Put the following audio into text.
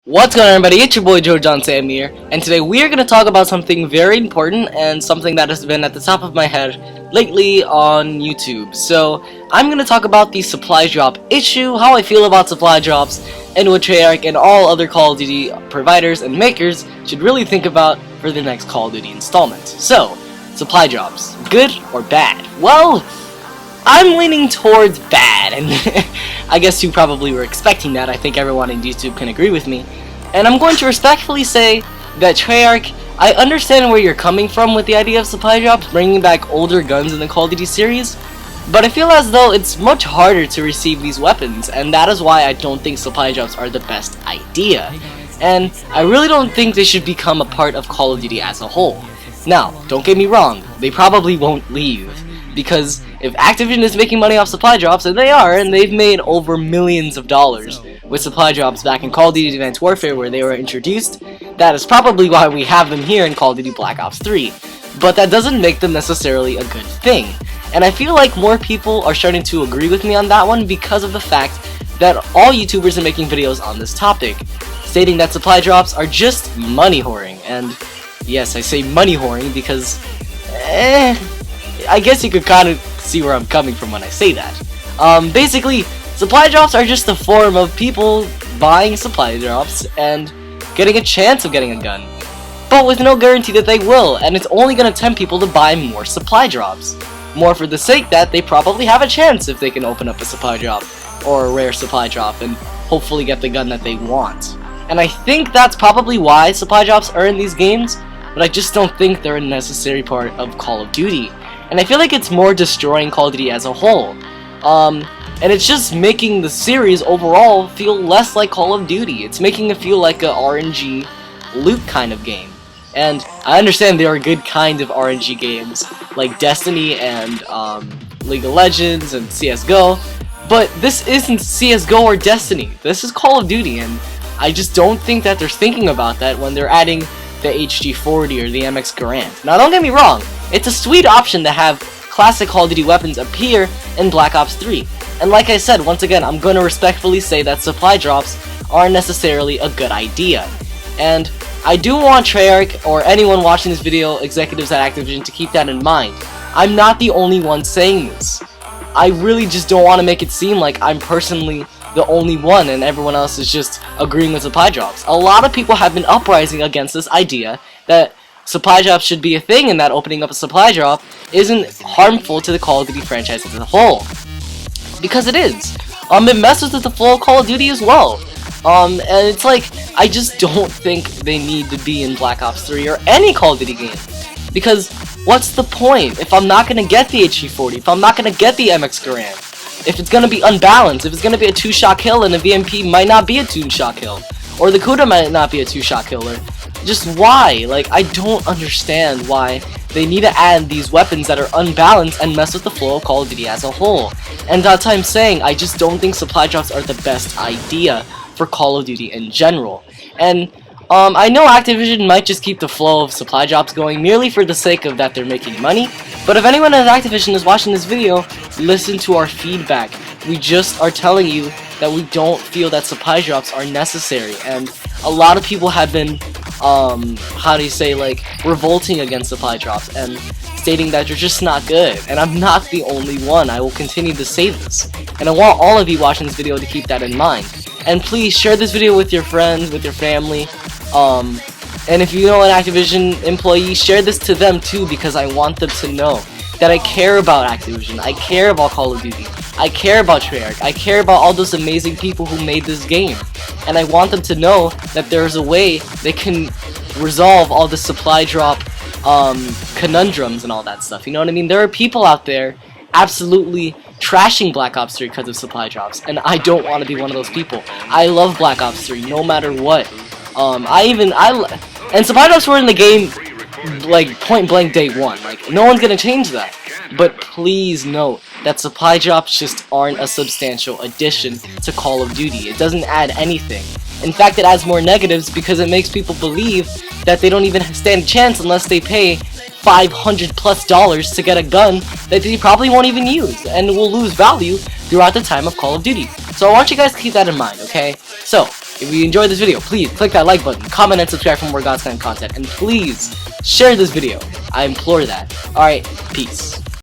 What's going on, everybody? It's your boy JoeJohnSam here, and today we are going to talk about something very important and something that has been at the top of my head lately on YouTube. So, I'm going to talk about the supply drop issue, how I feel about supply drops, and what Treyarch and all other Call of Duty providers and makers should really think about for the next Call of Duty installment. So, supply drops, good or bad? Well, I'm leaning towards bad, and I guess you probably were expecting that. I think everyone in YouTube can agree with me. And I'm going to respectfully say that Treyarch, I understand where you're coming from with the idea of supply drops, bringing back older guns in the Call of Duty series, but I feel as though it's much harder to receive these weapons, and that is why I don't think supply drops are the best idea. And I really don't think they should become a part of Call of Duty as a whole. Now, don't get me wrong, they probably won't leave, because if Activision is making money off supply drops, and they are, and they've made over millions of dollars with supply drops back in Call of Duty Advanced Warfare where they were introduced, that is probably why we have them here in Call of Duty Black Ops 3. But that doesn't make them necessarily a good thing. And I feel like more people are starting to agree with me on that one because of the fact that all YouTubers are making videos on this topic, stating that supply drops are just money whoring. And yes, I say money whoring because, I guess you could kind of see where I'm coming from when I say that. Basically, supply drops are just a form of people buying supply drops and getting a chance of getting a gun, but with no guarantee that they will, and it's only going to tempt people to buy more supply drops. More for the sake that they probably have a chance if they can open up a supply drop or a rare supply drop and hopefully get the gun that they want. And I think that's probably why supply drops are in these games, but I just don't think they're a necessary part of Call of Duty. And I feel like it's more destroying Call of Duty as a whole. And it's just making the series overall feel less like Call of Duty. It's making it feel like a RNG loot kind of game. And I understand there are good kind of RNG games, like Destiny and League of Legends and CSGO, but this isn't CSGO or Destiny. This is Call of Duty, and I just don't think that they're thinking about that when they're adding the HG40 or the MX Garand. Now, don't get me wrong, it's a sweet option to have classic Call of Duty weapons appear in Black Ops 3. And like I said, once again, I'm going to respectfully say that supply drops aren't necessarily a good idea. And I do want Treyarch, or anyone watching this video, executives at Activision, to keep that in mind. I'm not the only one saying this. I really just don't want to make it seem like I'm personally the only one and everyone else is just agreeing with supply drops. A lot of people have been uprising against this idea that supply drops should be a thing and that opening up a supply drop isn't harmful to the Call of Duty franchise as a whole. Because it is. It messes with the flow of Call of Duty as well. And it's like, I just don't think they need to be in Black Ops 3 or any Call of Duty game. Because what's the point if I'm not going to get the HG40, if I'm not going to get the MX Garand? If it's going to be unbalanced, if it's going to be a 2-shot kill and the VMP might not be a 2-shot kill, or the Kuda might not be a 2-shot killer, just why? Like, I don't understand why they need to add these weapons that are unbalanced and mess with the flow of Call of Duty as a whole. And that's why I'm saying I just don't think supply drops are the best idea for Call of Duty in general. And I know Activision might just keep the flow of supply drops going merely for the sake of that they're making money, but if anyone at Activision is watching this video, listen to our feedback. We just are telling you that we don't feel that supply drops are necessary, and a lot of people have been, revolting against supply drops and stating that they're just not good, and I'm not the only one. I will continue to say this, and I want all of you watching this video to keep that in mind. And please share this video with your friends, with your family, and if you know an Activision employee, share this to them too, because I want them to know that I care about Activision, I care about Call of Duty, I care about Treyarch, I care about all those amazing people who made this game, and I want them to know that there's a way they can resolve all the supply drop conundrums and all that stuff. You know what I mean? There are people out there absolutely trashing Black Ops 3 because of supply drops, and I don't want to be one of those people. I love Black Ops 3 no matter what. And supply drops were in the game like point blank day one. Like, no one's gonna change that. But please note that supply drops just aren't a substantial addition to Call of Duty. It doesn't add anything. In fact, it adds more negatives because it makes people believe that they don't even stand a chance unless they pay $500+ to get a gun that they probably won't even use and will lose value throughout the time of Call of Duty. So I want you guys to keep that in mind, okay? So, If you enjoyed this video, please click that like button, comment and subscribe for more God's Kind content, and please share this video. I implore that. Alright, peace.